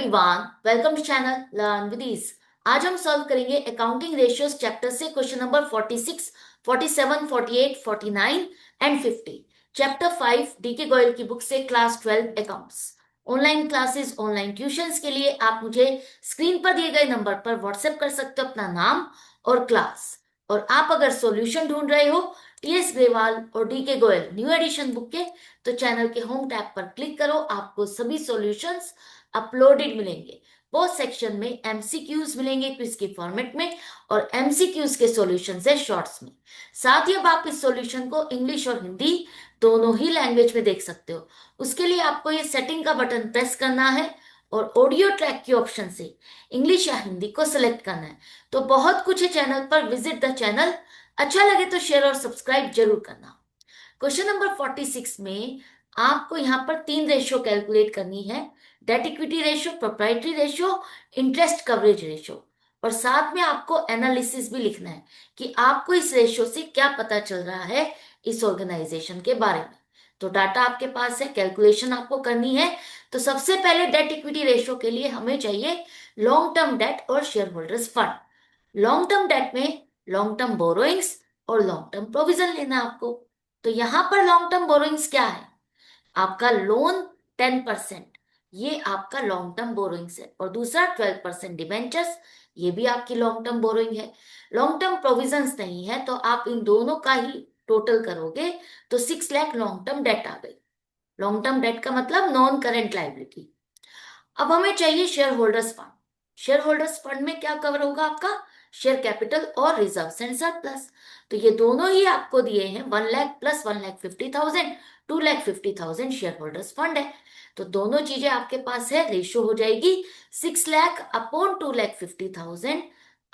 Everyone, welcome to channel learn with ease. आज हम solve करेंगे अकाउंटिंग रेशियोज चैप्टर से question number 46, 47, 48, 49 and 50। Chapter 5 DK Goyal की book से class 12 accounts. Online classes, online tuitions के लिए आप मुझे स्क्रीन पर दिए गए नंबर पर व्हाट्सएप कर सकते हो अपना नाम और क्लास। और आप अगर सॉल्यूशन ढूंढ रहे हो टीएस ग्रेवाल और DK Goyal new edition book के, तो चैनल के होम टैब पर क्लिक करो। आपको सभी सॉल्यूशंस अपलोडेड मिलेंगे। पोस्ट सेक्शन में एमसीक्यूज मिलेंगे क्विज के फॉर्मेट में और एमसीक्यूज के सॉल्यूशन है शॉर्ट्स में। साथ ही अब आप इस सॉल्यूशन को इंग्लिश और हिंदी दोनों ही लैंग्वेज में देख सकते हो। उसके लिए आपको ये सेटिंग का बटन प्रेस करना है और ऑडियो ट्रैक के ऑप्शन से इंग्लिश या हिंदी को सिलेक्ट करना है। तो बहुत कुछ है चैनल पर, विजिट द चैनल। अच्छा लगे तो शेयर और सब्सक्राइब जरूर करना। क्वेश्चन नंबर 46 में आपको यहाँ पर तीन रेशियो कैलकुलेट करनी है। Debt equity ratio, proprietary ratio, interest coverage ratio. और साथ में आपको एनालिसिस भी लिखना है कि आपको इस रेशियो से क्या पता चल रहा है इस ऑर्गेनाइजेशन के बारे में। तो डाटा आपके पास है, कैलकुलेशन आपको करनी है। तो सबसे पहले डेट इक्विटी रेशियो के लिए हमें चाहिए लॉन्ग टर्म डेट और share holders fund. Long term date में लॉन्ग टर्म बोरोइंग्स और लॉन्ग टर्म प्रोविजन लेना है आपको। तो यहां पर लॉन्ग टर्म बोरोइंग्स क्या है? आपका लोन 10%, ये आपका लॉन्ग टर्म बोरोइंग्स है। और दूसरा 12% डिबेंचर्स, ये भी आपकी लॉन्ग टर्म बोरोइंग है। लॉन्ग टर्म प्रोविजंस नहीं है, तो आप इन दोनों का ही टोटल करोगे तो 6 लाख लॉन्ग टर्म डेट आ गई। लॉन्ग टर्म डेट का मतलब नॉन करेंट लाइबिलिटी। अब हमें चाहिए share holders fund. Share holders fund में क्या कवर होगा आपका? शेयर कैपिटल और रिजर्व एंड सरप्लस। तो ये दोनों ही आपको दिए हैं। 1 lakh plus 1,50,000, 2,50,000 share holders fund है। तो दोनों चीजें आपके पास है। रेशियो हो जाएगी 6 लाख अपॉन 2,50,000।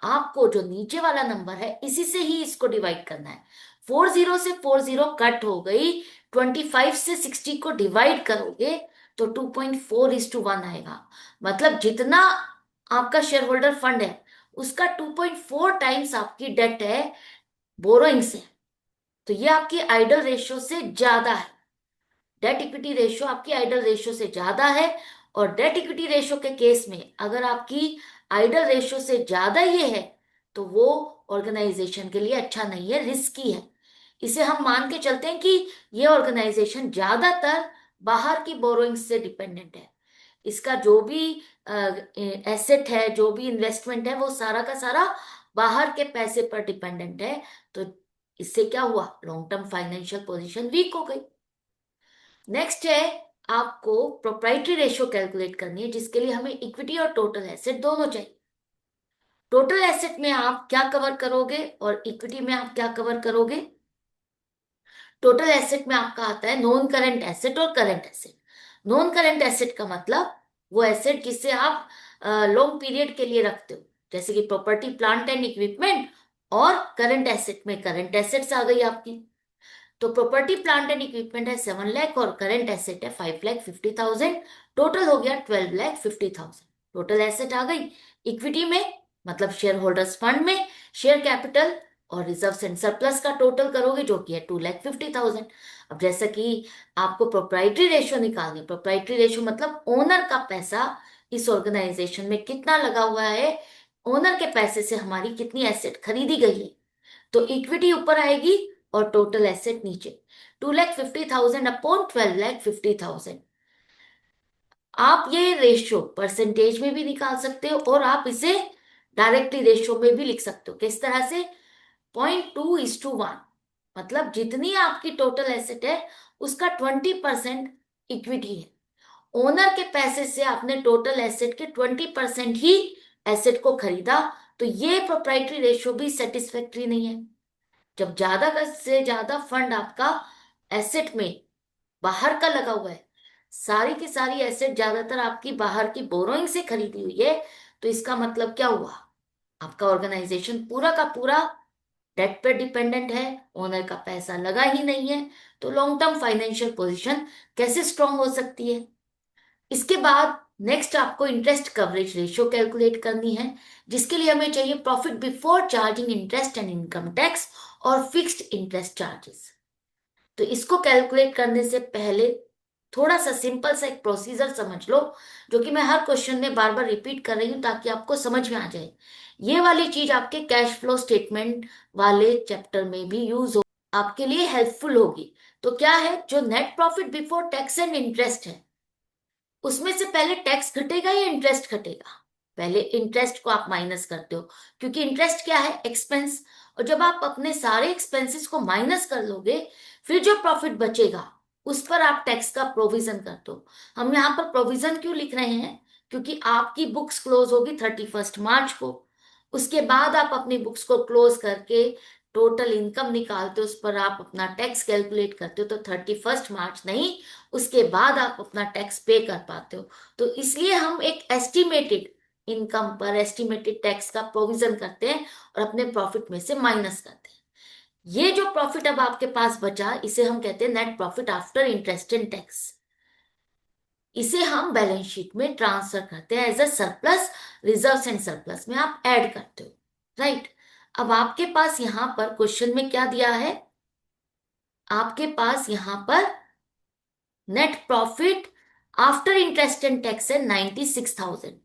आपको जो नीचे वाला नंबर है इसी से ही इसको डिवाइड करना है। 40 से 40 कट हो गई। 25 से 60 को डिवाइड करोगे तो 2.4:1 आएगा। मतलब जितना आपका शेयर होल्डर फंड है उसका 2.4 टाइम्स आपकी डेट है, बोरोइंग से। तो ये आपकी आइडल रेशियो से ज्यादा है। डेट इक्विटी रेशियो आपकी आइडल रेशियो से ज्यादा है। और डेट इक्विटी रेशियो के केस में अगर आपकी आइडल रेशियो से ज्यादा ये है तो वो ऑर्गेनाइजेशन के लिए अच्छा नहीं है, रिस्की है। इसे हम मान के चलते हैं कि ये ऑर्गेनाइजेशन ज्यादातर बाहर की बोरोइंग से डिपेंडेंट है। इसका जो भी एसेट है, जो भी इन्वेस्टमेंट है, वो सारा का सारा बाहर के पैसे पर डिपेंडेंट है। तो इससे क्या हुआ? Long term financial position weak हो गई। नेक्स्ट है आपको प्रोप्राइटरी रेशियो कैलकुलेट करनी है, जिसके लिए हमें इक्विटी और टोटल एसेट दोनों चाहिए। टोटल एसेट में आप क्या कवर करोगे और इक्विटी में आप क्या कवर करोगे? टोटल एसेट में आपका आता है नॉन करंट एसेट और current asset. Non current asset का मतलब वो एसेट जिसे आप लॉन्ग पीरियड के लिए रखते हो, जैसे कि प्रॉपर्टी, प्लांट एंड इक्विपमेंट। और करंट एसेट में करंट एसेट्स आ गई आपकी। तो प्रॉपर्टी, प्लांट एंड इक्विपमेंट है 7 लाख और करंट एसेट है 5,50,000। टोटल हो गया 12,50,000। टोटल एसेट आ गई। इक्विटी में मतलब शेयर होल्डर्स फंड में शेयर कैपिटल और रिजर्व एंड सरप्लस का टोटल करोगे जो कि है 2,50,000। अब जैसा कि आपको प्रोप्राइटरी रेशियो निकालनी, प्रोप्राइटरी रेशियो मतलब ओनर का पैसा इस ऑर्गेनाइजेशन में कितना लगा हुआ है, ओनर के पैसे से हमारी कितनी एसेट खरीदी गई है। तो इक्विटी ऊपर आएगी और टोटल एसेट नीचे। 2,50,000 अपॉन 12,50,000। आप ये रेशियो परसेंटेज में भी निकाल सकते हो और आप इसे डायरेक्टली रेशियो में भी लिख सकते हो। किस तरह से? 0.2:1। मतलब जितनी आपकी टोटल एसेट है उसका 20% इक्विटी है। ओनर के पैसे से आपने टोटल एसेट के 20% ही एसेट को खरीदा। तो ये प्रोप्राइटरी रेशियो भी सेटिस्फैक्ट्री नहीं है। जब ज्यादा से ज्यादा फंड आपका एसेट में बाहर का लगा हुआ है, सारी की सारी एसेट ज्यादातर आपकी बाहर की बोरोइंग से खरीदी हुई है, तो इसका मतलब क्या हुआ? आपका ऑर्गेनाइजेशन पूरा का पूरा डेट पे डिपेंडेंट है, ओनर का पैसा लगा ही नहीं है। तो लॉन्ग टर्म फाइनेंशियल पोजीशन कैसे स्ट्रांग हो सकती है? इसके बाद नेक्स्ट आपको इंटरेस्ट कवरेज रेशियो कैलकुलेट करनी है, जिसके लिए हमें चाहिए profit before charging interest and income tax और फिक्स्ड इंटरेस्ट चार्जेस। तो इसको कैलकुलेट करने से पहले थोड़ा सा सिंपल सा एक प्रोसीजर समझ लो, जो कि मैं हर क्वेश्चन में बार बार रिपीट कर रही हूँ ताकि आपको समझ में आ जाए। ये वाली चीज आपके कैश फ्लो स्टेटमेंट वाले चैप्टर में भी यूज हो, आपके लिए हेल्पफुल होगी। तो क्या है, जो net profit before tax and interest है, उसमें से पहले टैक्स घटेगा या इंटरेस्ट घटेगा? पहले इंटरेस्ट को आप माइनस करते हो, क्योंकि इंटरेस्ट क्या है, एक्सपेंस। और जब आप अपने सारे एक्सपेंसेस को माइनस कर लोगे, फिर जो प्रॉफिट बचेगा उस पर आप टैक्स का प्रोविजन करते हो। हम यहाँ पर प्रोविजन क्यों लिख रहे हैं, क्योंकि आपकी बुक्स क्लोज होगी 31 मार्च को। उसके बाद आप अपनी बुक्स को क्लोज करके टोटल इनकम निकालते हो, उस पर आप अपना टैक्स कैलकुलेट करते हो। तो 31 मार्च नहीं, उसके बाद आप अपना टैक्स पे कर पाते हो। तो इसलिए हम एक एस्टिमेटेड इनकम पर एस्टिमेटेड टैक्स का प्रोविजन करते हैं और अपने प्रॉफिट में से माइनस करते हैं। ये जो प्रॉफिट अब आपके पास बचा, इसे हम कहते हैं net profit after interest and tax. इसे हम बैलेंस शीट में ट्रांसफर करते हैं as a surplus, reserves and surplus में आप ऐड करते हो, राइट। अब आपके पास यहां पर क्वेश्चन में क्या दिया है, आपके पास यहां पर net profit after interest and tax है 96,000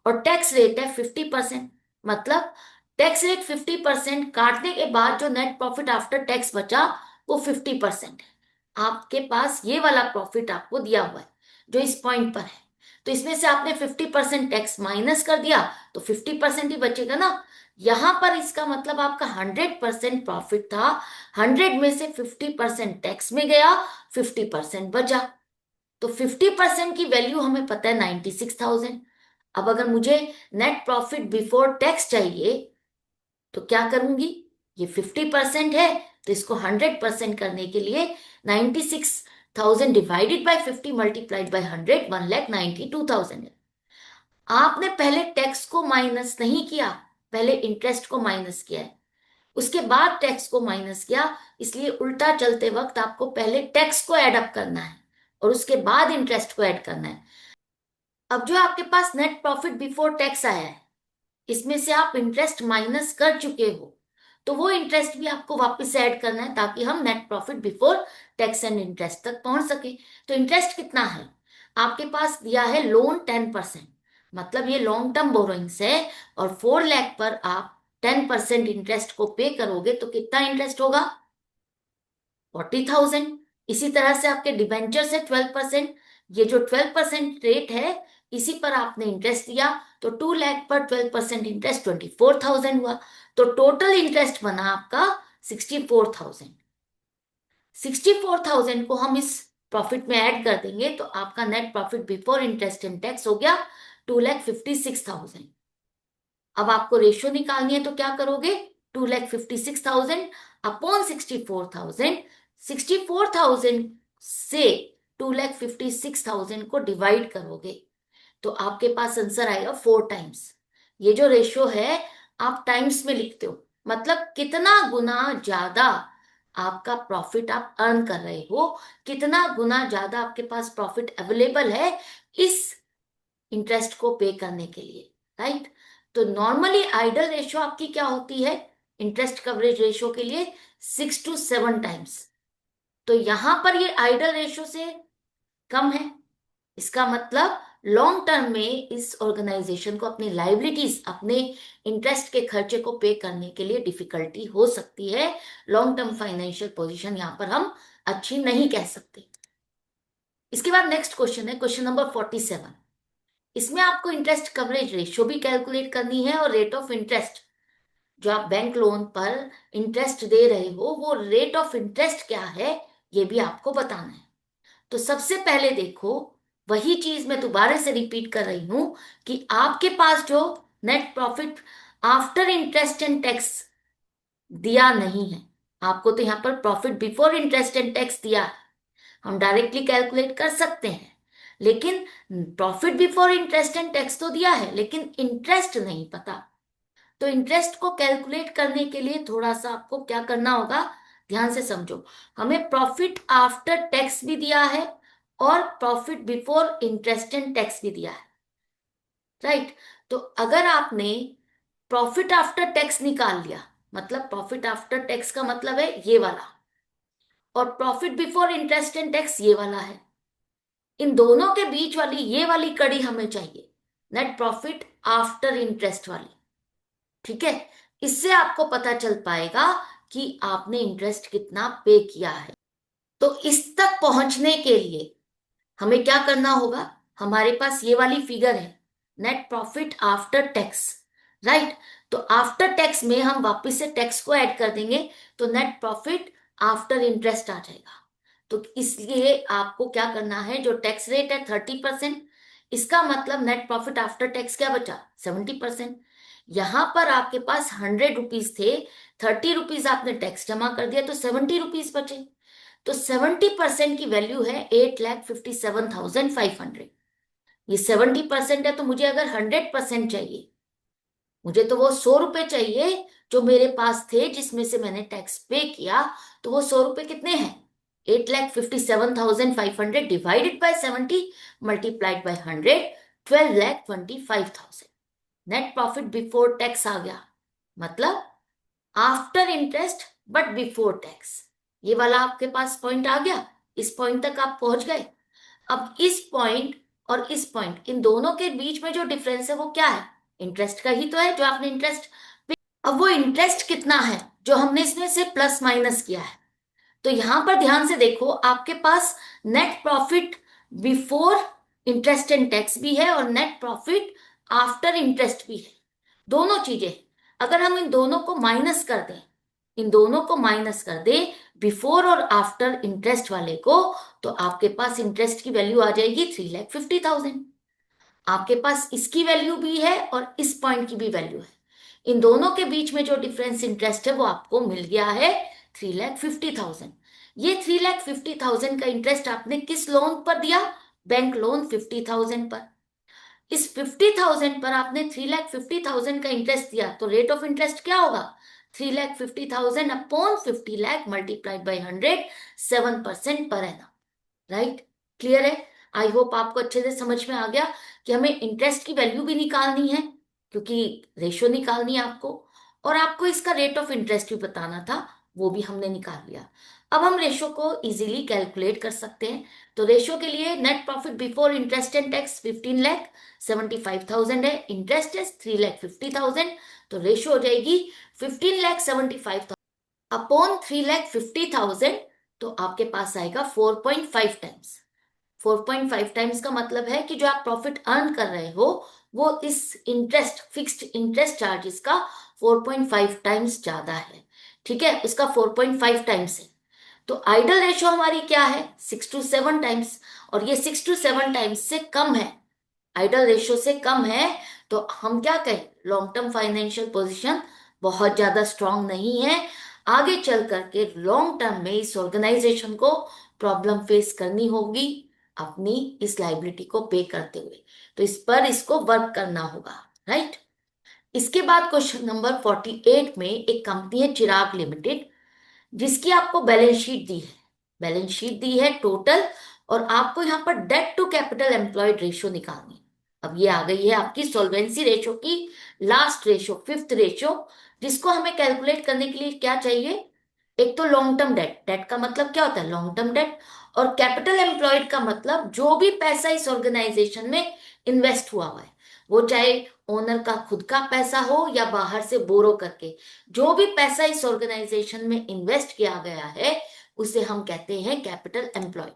और टैक्स रेट है 50%। मतलब टैक्स रेट 50% काटने के बाद जो नेट प्रॉफिट आफ्टर टैक्स बचा वो 50% है। आपके पास ये वाला प्रॉफिट आपको दिया हुआ है जो इस पॉइंट पर है। तो इसमें से आपने 50% टैक्स माइनस कर दिया तो 50% ही बचेगा ना। यहां पर इसका मतलब आपका 100% प्रॉफिट था, 100 में से 50% टैक्स में गया, 50% बचा। तो 50% की वैल्यू हमें पता है 96,000। अब अगर मुझे नेट प्रॉफिट बिफोर टैक्स चाहिए तो क्या करूंगी, ये 50% है तो इसको 100% करने के लिए 96,000 डिवाइडेड बाय 50 मल्टीप्लाइड बाय 100, 1,92,000 है। आपने पहले टैक्स को माइनस नहीं किया, पहले इंटरेस्ट को माइनस किया है, उसके बाद टैक्स को माइनस किया। इसलिए उल्टा चलते वक्त आपको पहले टैक्स को ऐड अप करना है और उसके बाद इंटरेस्ट को ऐड करना है। अब जो आपके पास नेट प्रॉफिट बिफोर टैक्स आया है, इसमें से आप इंटरेस्ट माइनस कर चुके हो, तो वो इंटरेस्ट भी आपको वापस ऐड करना है ताकि हम net profit before tax and interest तक पहुंच सके। तो इंटरेस्ट कितना है, आपके पास दिया है लोन 10%, मतलब ये लॉन्ग टर्म बोरोइंग्स है, और 4 लाख पर आप 10% इंटरेस्ट को पे करोगे तो कितना इंटरेस्ट होगा, 40,000। इसी तरह से आपके डिबेंचर से 12%, ये जो 12% रेट है इसी पर आपने इंटरेस्ट दिया, तो 2 लाख पर 12% इंटरेस्ट 24,000 हुआ। तो टोटल इंटरेस्ट बना आपका 64,000। 64,000 को हम इस प्रॉफिट में ऐड कर देंगे तो आपका net profit before interest and tax हो गया 2,56,000। अब आपको रेशियो निकालनी है तो क्या करोगे, 2,56,000 अपॉन 64,000, 64,000 से 2,56,000 को डिवाइड करोगे तो आपके पास आंसर आएगा 4 टाइम्स। ये जो रेशियो है आप टाइम्स में लिखते हो, मतलब कितना गुना ज्यादा आपका प्रॉफिट आप अर्न कर रहे हो, कितना गुना ज्यादा आपके पास प्रॉफिट अवेलेबल है इस इंटरेस्ट को पे करने के लिए, राइट। तो नॉर्मली आइडल रेशियो आपकी क्या होती है इंटरेस्ट कवरेज रेशियो के लिए, 6 to 7 टाइम्स। तो यहां पर ये आइडल रेशियो से कम है। इसका मतलब लॉन्ग टर्म में इस ऑर्गेनाइजेशन को अपनी लाइबिलिटीज, अपने इंटरेस्ट के खर्चे को पे करने के लिए डिफिकल्टी हो सकती है। लॉन्ग टर्म फाइनेंशियल पोजीशन यहां पर हम अच्छी नहीं कह सकते। इसके बाद नेक्स्ट क्वेश्चन है क्वेश्चन नंबर 47। इसमें आपको इंटरेस्ट कवरेज रेशियो भी कैलकुलेट करनी है और रेट ऑफ इंटरेस्ट, जो आप बैंक लोन पर इंटरेस्ट दे रहे हो वो रेट ऑफ इंटरेस्ट क्या है ये भी आपको बताना है। तो सबसे पहले देखो, वही चीज मैं दोबारा से रिपीट कर रही हूं कि आपके पास जो net profit after interest and tax दिया नहीं है, आपको तो यहां पर profit before interest and tax दिया है, हम डायरेक्टली कैलकुलेट कर सकते हैं। लेकिन profit before interest and tax तो दिया है लेकिन इंटरेस्ट नहीं पता। तो इंटरेस्ट को कैलकुलेट करने के लिए थोड़ा सा आपको क्या करना होगा, ध्यान से समझो। हमें प्रॉफिट आफ्टर टैक्स भी दिया है और profit before interest and tax भी दिया है, राइट। तो अगर आपने प्रॉफिट आफ्टर टैक्स निकाल लिया, मतलब प्रॉफिट आफ्टर टैक्स का मतलब है ये वाला, और profit before interest and tax ये वाला है, इन दोनों के बीच वाली ये वाली कड़ी हमें चाहिए, नेट प्रॉफिट आफ्टर इंटरेस्ट वाली। ठीक है, इससे आपको पता चल पाएगा कि आपने इंटरेस्ट कितना पे किया है। तो इस तक पहुंचने के लिए हमें क्या करना होगा, हमारे पास ये वाली फिगर है, net profit after tax, right. तो आफ्टर टैक्स में हम वापस से टैक्स को ऐड कर देंगे, तो नेट प्रॉफिट आफ्टर इंटरेस्ट आ जाएगा। तो इसलिए आपको क्या करना है, जो टैक्स रेट है 30%, इसका मतलब नेट प्रॉफिट आफ्टर टैक्स क्या बचा, 70%। यहां पर आपके पास 100 रुपीज थे, 30 रुपीज आपने टैक्स जमा कर दिया, तो 70 रुपीज बचे। तो 70% की वैल्यू है 8,57,500। ये 70% है, तो मुझे अगर 100% चाहिए, मुझे तो वो 100 रुपए चाहिए जो मेरे पास थे जिसमें से मैंने टैक्स पे किया। तो वो 100 रुपए कितने हैं, 8,57,500 divided by 70 multiplied by 100, 12,25,000। Net profit before tax आ गया, मतलब after interest but before tax. ये वाला आपके पास पॉइंट आ गया, इस पॉइंट तक आप पहुंच गए। अब इस पॉइंट और इस पॉइंट, इन दोनों के बीच में जो डिफरेंस है वो क्या है, इंटरेस्ट का ही तो है, जो आपने इंटरेस्ट। अब वो इंटरेस्ट कितना है जो हमने इसमें से प्लस माइनस किया है। तो यहां पर ध्यान से देखो, आपके पास net profit before interest and tax भी है और नेट प्रॉफिट आफ्टर इंटरेस्ट भी है, दोनों चीजें। अगर हम इन दोनों को माइनस कर दें, इन दोनों को माइनस कर दें, बिफोर और आफ्टर इंटरेस्ट वाले को, तो आपके पास इंटरेस्ट की वैल्यू आ जाएगी 3,50,000। आपके पास इसकी वैल्यू भी है और इस पॉइंट की भी वैल्यू है। इन दोनों के बीच में जो डिफरेंस इंटरेस्ट है वो आपको मिल गया है 3,50,000। ये 3,50,000 का इंटरेस्ट आपने किस लोन पर दिया, बैंक लोन 50,000 पर। इस 50,000 पर आपने 3,50,000 का इंटरेस्ट दिया, तो रेट ऑफ इंटरेस्ट क्या होगा, 3,50,000 upon 50 lakh multiplied by 100, 7% per annum, right. Clear है, आई होप आपको अच्छे से समझ में आ गया कि हमें इंटरेस्ट की वैल्यू भी निकालनी है, क्योंकि रेशियो निकालनी है आपको, और आपको इसका रेट ऑफ इंटरेस्ट भी बताना था, वो भी हमने निकाल लिया। अब हम रेशियो को इजीली कैलकुलेट कर सकते हैं। तो रेशियो के लिए net profit before interest and tax 15,75,000 है, इंटरेस्ट है 3,50,000, तो रेशियो हो जाएगी 15,75,000 अपॉन 3,50,000, तो आपके पास आएगा 4.5 टाइम्स। 4.5 टाइम्स का मतलब है कि जो आप प्रॉफिट अर्न कर रहे हो वो इस इंटरेस्ट, फिक्स्ड इंटरेस्ट चार्जेस का 4.5 टाइम्स ज्यादा है। ठीक है, इसका 4.5 टाइम्स है। तो आइडल रेशो हमारी क्या है, 6 to 7 टाइम्स, और ये 6 to 7 टाइम्स से कम है, आइडल रेशो से कम है। तो हम क्या कहें, लॉन्ग टर्म फाइनेंशियल पोजीशन बहुत ज्यादा स्ट्रांग नहीं है। आगे चल करके लॉन्ग टर्म में इस ऑर्गेनाइजेशन को प्रॉब्लम फेस करनी होगी अपनी इस लाइबिलिटी को पे करते हुए। तो इस पर इसको वर्क करना होगा, राइट। इसके बाद क्वेश्चन नंबर 48 में एक कंपनी है चिराग लिमिटेड, जिसकी आपको बैलेंस शीट दी है, बैलेंस शीट दी है टोटल, और आपको यहाँ पर debt to capital employed ratio निकालनी है। अब ये आ गई है आपकी सॉल्वेंसी रेशियो की लास्ट रेशियो, फिफ्थ रेशियो, जिसको हमें कैलकुलेट करने के लिए क्या चाहिए, एक तो लॉन्ग टर्म डेट, डेट का मतलब क्या होता है, लॉन्ग टर्म डेट, और कैपिटल एम्प्लॉयड का मतलब जो भी पैसा इस ऑर्गेनाइजेशन में इन्वेस्ट हुआ हुआ है, वो चाहे ओनर का खुद का पैसा हो या बाहर से बोरो करके, जो भी पैसा इस ऑर्गेनाइजेशन में इन्वेस्ट किया गया है उसे हम कहते हैं कैपिटल एम्प्लॉयड।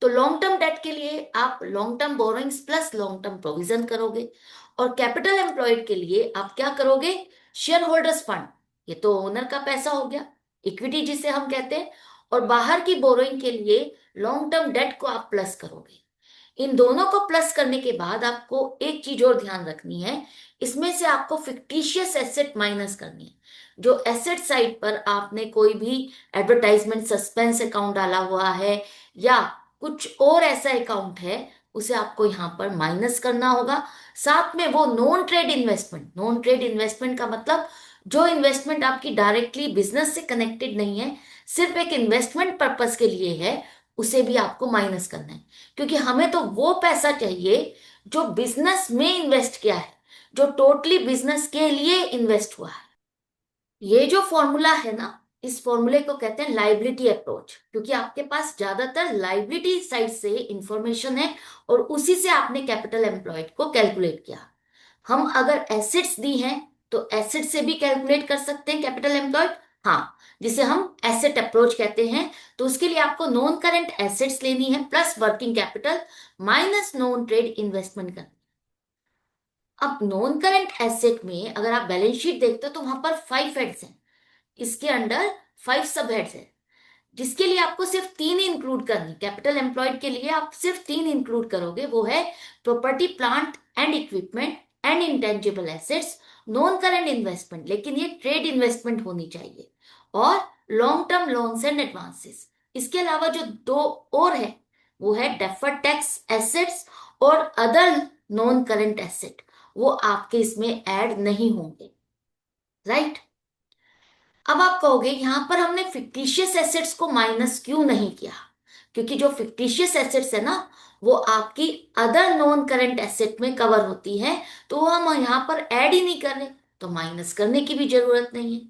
तो लॉन्ग टर्म डेट के लिए आप long term borrowings plus long term provision करोगे, और कैपिटल एम्प्लॉयड के लिए आप क्या करोगे, शेयर होल्डर्स फंड, ये तो ओनर का पैसा हो गया, इक्विटी जिसे हम कहते हैं, और बाहर की बोरोइंग के लिए लॉन्ग टर्म डेट को आप प्लस करोगे। इन दोनों को प्लस करने के बाद आपको एक चीज और ध्यान रखनी है, इसमें से आपको फिक्टिशियस एसेट माइनस करनी है। जो एसेट साइड पर आपने कोई भी एडवर्टाइजमेंट सस्पेंस अकाउंट डाला हुआ है या कुछ और ऐसा अकाउंट है, उसे आपको यहाँ पर माइनस करना होगा। साथ में वो non trade investment, non trade investment का मतलब जो इन्वेस्टमेंट आपकी डायरेक्टली बिजनेस से कनेक्टेड नहीं है, सिर्फ एक इन्वेस्टमेंट पर्पस के लिए है, उसे भी आपको माइनस करना है। क्योंकि हमें तो वो पैसा चाहिए जो बिजनेस में इन्वेस्ट किया है, जो टोटली बिजनेस के लिए इन्वेस्ट हुआ है। ये जो फॉर्मूला है ना, इस फॉर्मूले को कहते हैं लाइबिलिटी अप्रोच, क्योंकि आपके पास ज्यादातर लाइबिलिटी साइड से इंफॉर्मेशन है और उसी से आपने कैपिटल एम्प्लॉयड को कैलकुलेट किया। हम अगर एसेट्स दी हैं तो एसेट से भी कैलकुलेट कर सकते हैं कैपिटल एम्प्लॉयड, हाँ, जिसे हम एसेट अप्रोच कहते हैं। तो उसके लिए आपको नॉन करंट एसेट्स लेनी है plus working capital minus non trade investment करनी। अब नॉन करंट एसेट में अगर आप बैलेंस शीट देखते हो तो वहां पर 5 हेड्स हैं, इसके अंडर 5 सब हेड्स है, जिसके लिए आपको सिर्फ 3 इंक्लूड करनी। कैपिटल एम्प्लॉयड के लिए आप सिर्फ 3 इंक्लूड करोगे, वो है property plant and equipment and intangible assets, non current investment, लेकिन ये ट्रेड इन्वेस्टमेंट होनी चाहिए, और long term loans and advances. इसके अलावा जो दो और है वो है डेफर्ड टैक्स एसेट्स और अदर नॉन करंट एसेट, वो आपके इसमें ऐड नहीं होंगे, राइट। अब आप कहोगे यहां पर हमने फिक्टिशियस एसेट्स को माइनस क्यों नहीं किया, क्योंकि जो फिक्टिशियस एसेट्स है ना वो आपकी अदर नॉन करंट एसेट में कवर होती है, तो वो हम यहां पर ऐड ही नहीं कर रहे, तो माइनस करने की भी जरूरत नहीं है।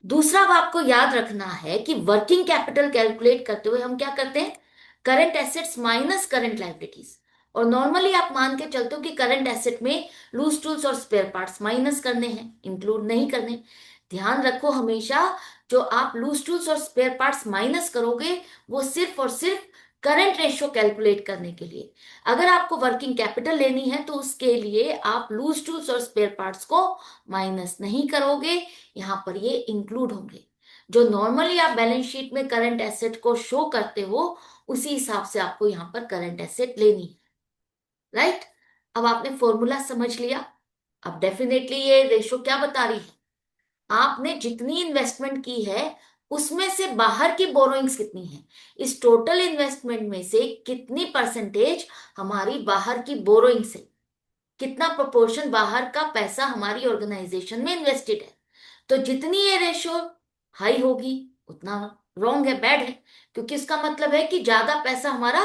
दूसरा अब आपको याद रखना है कि वर्किंग कैपिटल कैलकुलेट करते हुए हम क्या करते हैं, current assets minus current liabilities. और नॉर्मली आप मान के चलते हो कि करंट एसेट में लूज टूल्स और स्पेयर पार्ट्स माइनस करने हैं, इंक्लूड नहीं करने। ध्यान रखो हमेशा, जो आप लूज टूल्स और स्पेयर पार्ट्स माइनस करोगे वो सिर्फ और सिर्फ करंट रेशियो कैलकुलेट करने के लिए। अगर आपको वर्किंग कैपिटल लेनी है तो उसके लिए आप लूज टूल्स और स्पेयर पार्ट्स को माइनस नहीं करोगे, यहां पर ये इंक्लूड होंगे। जो नॉर्मली आप बैलेंस शीट में करंट एसेट को शो करते हो उसी हिसाब से आपको यहां पर करंट एसेट लेनी है, राइट। अब आपने फॉर्मूला समझ लिया। अब डेफिनेटली ये रेशो क्या बता रही है, आपने जितनी इन्वेस्टमेंट की है उसमें से बाहर की बोरोइंग्स कितनी है, इस टोटल इन्वेस्टमेंट में से कितनी परसेंटेज हमारी बाहर की बोरोइंग्स है, कितना प्रोपोर्शन बाहर का पैसा हमारी ऑर्गेनाइजेशन में इन्वेस्टेड है। तो जितनी ये रेशो हाई होगी उतना रॉन्ग है, बैड है, क्योंकि इसका मतलब है कि ज्यादा पैसा हमारा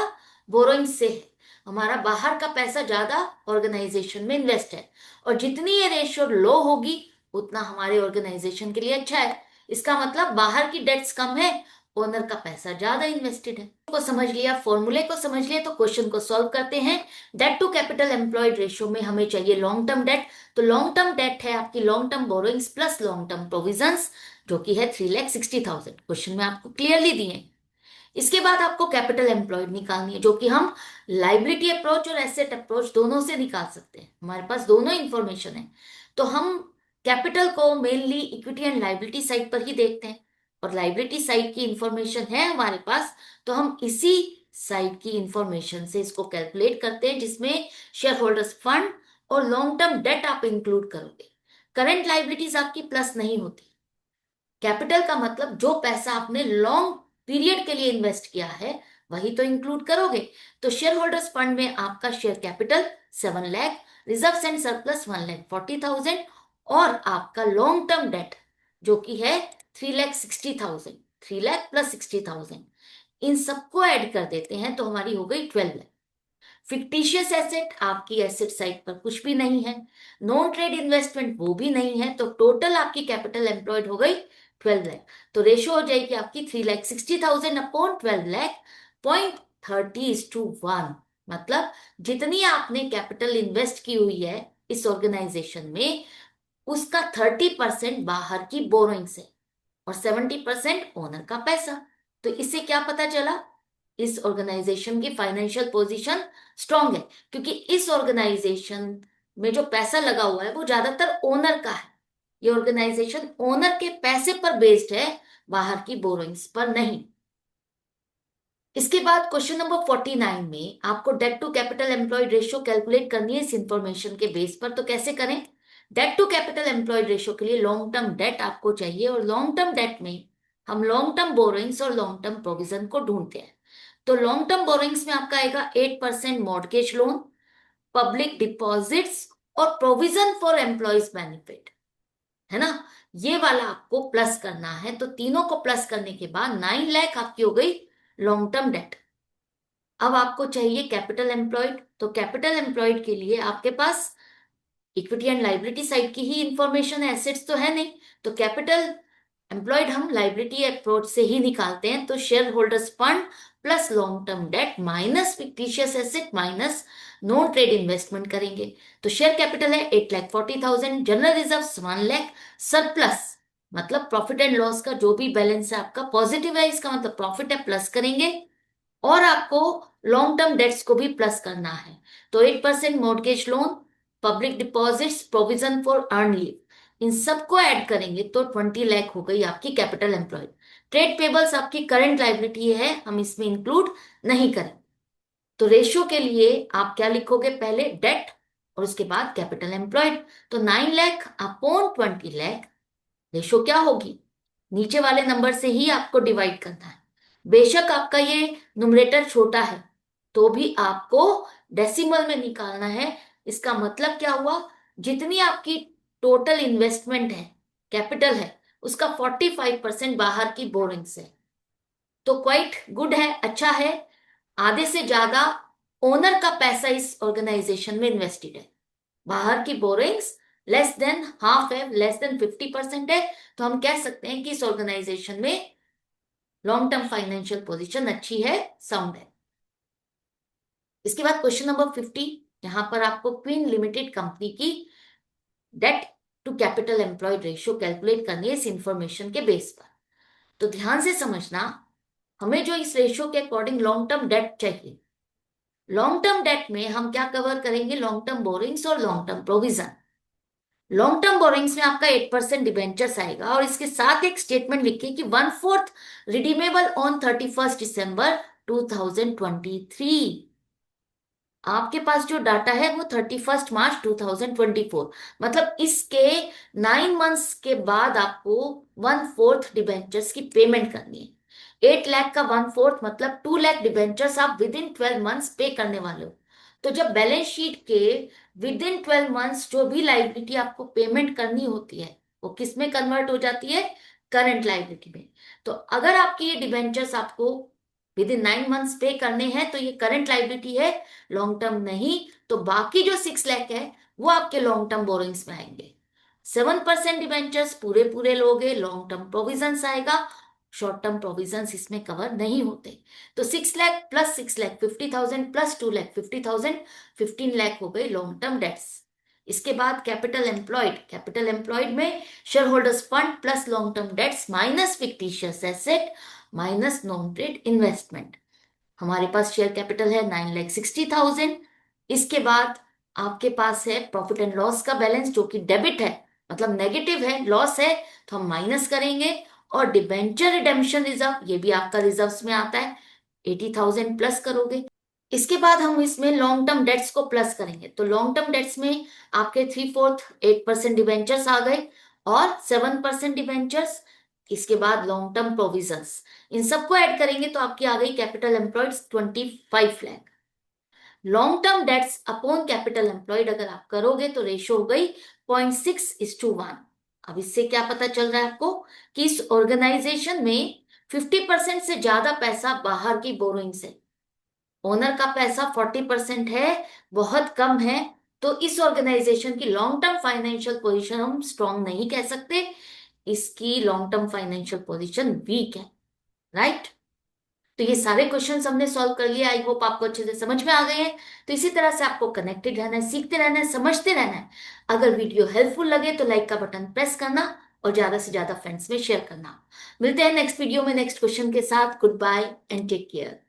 बोरोइंग से है, हमारा बाहर का पैसा ज्यादा ऑर्गेनाइजेशन में इन्वेस्ट है। और जितनी ये रेशियो लो होगी उतना हमारे ऑर्गेनाइजेशन के लिए अच्छा है, इसका मतलब बाहर की डेट्स कम है, ओनर का पैसा ज्यादा इन्वेस्टेड है। को समझ लिया, फॉर्मूले को समझ लिया, तो क्वेश्चन को सॉल्व करते हैं। Debt to capital employed ratio में हमें चाहिए लॉन्ग टर्म डेट, तो लॉन्ग टर्म डेट है आपकी long term borrowings plus long term provisions, जो कि है 3,60,000, क्वेश्चन में आपको क्लियरली दिए। इसके बाद आपको कैपिटल एम्प्लॉयड निकालनी है, जो कि हम लाइबिलिटी अप्रोच और एसेट अप्रोच दोनों से निकाल सकते हैं, हमारे पास दोनों इंफॉर्मेशन है। तो हम कैपिटल को mainly equity and liability side पर ही देखते हैं, और लाइबिलिटी साइड की इंफॉर्मेशन है हमारे पास, तो हम इसी साइड की इंफॉर्मेशन से इसको कैलकुलेट करते हैं, जिसमें शेयर होल्डर्स फंड और लॉन्ग टर्म डेट आप इंक्लूड करोगे। करंट लाइबिलिटीज आपकी प्लस नहीं होती। कैपिटल का मतलब जो पैसा आपने लॉन्ग पीरियड के लिए इन्वेस्ट किया है वही तो इंक्लूड करोगे। तो शेयर होल्डर्स फंड में आपका share capital 7 lakh, reserve and surplus 1,40,000, और आपका लॉन्ग टर्म डेट जो कि है 3,60,000, 3 लाख प्लस 60,000, इन सबको ऐड कर देते हैं तो हमारी हो गई 12 लाख। फिक्टिशियस एसेट आपकी एसेट साइड पर कुछ भी नहीं है, नॉन ट्रेड इन्वेस्टमेंट वो भी नहीं है, तो टोटल आपकी कैपिटल एम्प्लॉयड हो गई 12 लाख। तो रेशो हो जाएगी आपकी 3,60,000 अपॉन 12 लाख, 0.30:1। मतलब जितनी आपने कैपिटल इन्वेस्ट की हुई है इस ऑर्गेनाइजेशन में उसका 30% बाहर की बोरोइंग से और 70% ओनर का पैसा। तो इससे क्या पता चला, इस ऑर्गेनाइजेशन की फाइनेंशियल पोजीशन स्ट्रांग है, क्योंकि इस ऑर्गेनाइजेशन में जो पैसा लगा हुआ है वो ज्यादातर ओनर का है। ये ऑर्गेनाइजेशन ओनर के पैसे पर बेस्ड है, बाहर की बोरोइंग्स पर नहीं। इसके बाद क्वेश्चन नंबर 49 में आपको debt to capital employed ratio calculate करनी है इस इंफॉर्मेशन के बेस पर। तो कैसे करें, debt to capital employed ratio के लिए लॉन्ग टर्म डेट आपको चाहिए, और लॉन्ग टर्म डेट में हम लॉन्ग टर्म बोरोइंग्स और लॉन्ग टर्म प्रोविजन को ढूंढते हैं। तो लॉन्ग टर्म बोरोइंग्स में आपका आएगा 8% मॉर्गेज लोन, पब्लिक डिपॉजिट्स और प्रोविजन फॉर एम्प्लॉयज बेनिफिट, है ना, ये वाला आपको प्लस करना है। तो तीनों को प्लस करने के बाद 9 लाख आपकी हो गई लॉन्ग टर्म डेट। अब आपको चाहिए कैपिटल एम्प्लॉयड, तो कैपिटल एम्प्लॉयड के लिए आपके पास इक्विटी एंड लाइबिलिटी साइड की ही इंफॉर्मेशन है, एसेट्स तो है नहीं। तो कैपिटल एम्प्लॉयड हम लाइबिलिटी अप्रोच से ही निकालते हैं, तो share holders fund plus long term date minus fictitious asset minus non trade investment करेंगे। तो शेयर कैपिटल है 8,40,000, जनरल रिजर्व 1 लाख, सरप्लस मतलब प्रॉफिट एंड लॉस का जो भी बैलेंस है आपका पॉजिटिव है, इसका मतलब प्रॉफिट है, प्लस करेंगे। और आपको लॉन्ग टर्म डेट्स को भी प्लस करना है। तो 8% mortgage loan, public deposits, provision for earn leave, इन सबको ऐड करेंगे तो 20 लाख हो गई आपकी कैपिटल एम्प्लॉयड। ट्रेड पेबल्स आपकी करंट लाइबिलिटी है, हम इसमें इंक्लूड नहीं करें। तो रेशियो के लिए आप क्या लिखोगे, पहले डेट और उसके बाद कैपिटल एम्प्लॉयड। तो 9 लाख अपॉन 20 लाख, रेशो क्या होगी, नीचे वाले नंबर से ही आपको डिवाइड करना है। बेशक आपका ये न्यूमरेटर छोटा है तो भी आपको डेसिमल में निकालना है। इसका मतलब क्या हुआ, जितनी आपकी टोटल इन्वेस्टमेंट है, कैपिटल है, उसका 45% बाहर की बोरिंग्स है। तो क्वाइट गुड है, अच्छा है। आधे से ज्यादा ओनर का पैसा इस ऑर्गेनाइजेशन में इन्वेस्टेड है। बाहर की बोरिंग्स लेस देन हाफ है, लेस देन 50% है। तो हम कह सकते हैं कि इस ऑर्गेनाइजेशन में लॉन्ग टर्म फाइनेंशियल पोजीशन अच्छी है, साउंड है। इसके बाद क्वेश्चन नंबर 50, यहां पर आपको क्वीन लिमिटेड कंपनी की debt to capital employed ratio calculate करनी है इस इंफॉर्मेशन के बेस पर। तो ध्यान से समझना, हमें जो इस रेशियो के अकॉर्डिंग लॉन्ग टर्म डेट चाहिए। लॉन्ग टर्म डेट में हम क्या कवर करेंगे, लॉन्ग टर्म बोरिंग्स और long term provision. Long term borrowings में आपका 8% डिबेंचर्स आएगा और इसके साथ एक स्टेटमेंट लिखिए कि 1/4 रिडीमेबल ऑन 31 दिसंबर 2023। आपके पास जो डाटा है वो 31 मार्च 2024, मतलब इसके 9 मंथ्स के बाद आपको 1/4 डिबेंचर्स की पेमेंट करनी है। 8 लाख का 1/4 मतलब 2 लाख डिबेंचर्स आप विद इन 12 मंथ्स पे करने वाले हो। तो जब बैलेंस शीट के विद इन 12 मंथ्स जो भी लाइबिलिटी आपको पेमेंट करनी होती है वो किस में कन्वर्ट हो जाती है, करंट लाइबिलिटी में। तो अगर आपकी ये डिबेंचर्स आपको विद इन 9 मंथ्स पे करने हैं तो ये करंट लाइबिलिटी है, लॉन्ग टर्म नहीं। तो बाकी जो 6 लाख है वो आपके लॉन्ग टर्म बोरोइंग्स में आएंगे। 7% डिबेंचर्स पूरे पूरे लोगे, लॉन्ग टर्म प्रोविजंस आएगा, शॉर्ट टर्म प्रोविजंस इसमें कवर नहीं होते। तो 6 लाख प्लस 6 लाख 50,000 प्लस 2 लाख 50,000, 15 लाख हो गई लॉन्ग टर्म डेट्स। इसके बाद कैपिटल एम्प्लॉयड, कैपिटल एम्प्लॉयड में share holders fund plus long term debts minus fictitious asset minus non trade investment. हमारे पास शेयर कैपिटल है 9,60,000। इसके बाद आपके पास है प्रॉफिट एंड लॉस का बैलेंस जो कि डेबिट है, मतलब नेगेटिव है, लॉस है, तो हम माइनस करेंगे। और डिबेंचर रिडेम्पशन रिजर्व, ये भी आपका रिजर्व्स में आता है, 80,000 प्लस करोगे। इसके बाद हम इसमें लॉन्ग टर्म डेट्स को प्लस करेंगे। तो लॉन्ग टर्म डेट्स में आपके 3/4 8% डिबेंचर्स आ गए और 7% डिबेंचर्स। इसके बाद लॉन्ग टर्म प्रोविजंस, इन सबको ऐड करेंगे तो आपकी आ गई capital employed 25 lakh. Long term debts upon capital employed अगर आप करोगे तो रेशो हो गई 0.6:1। अब इससे क्या पता चल रहा है आपको कि इस ऑर्गेनाइजेशन में 50% से ज्यादा पैसा बाहर की बोरोइंग से, ओनर का पैसा 40% है, बहुत कम है। तो इस ऑर्गेनाइजेशन की लॉन्ग टर्म फाइनेंशियल पोजीशन हम स्ट्रांग नहीं कह सकते, इसकी long term financial position weak है, राइट। तो ये सारे क्वेश्चंस हमने सॉल्व कर लिए, आई होप आपको अच्छे से समझ में आ गए हैं। तो इसी तरह से आपको कनेक्टेड रहना है, सीखते रहना है, समझते रहना है। अगर वीडियो हेल्पफुल लगे तो लाइक का बटन प्रेस करना और ज्यादा से ज्यादा फ्रेंड्स में शेयर करना। मिलते हैं नेक्स्ट वीडियो में नेक्स्ट क्वेश्चन के साथ। Good bye and take care.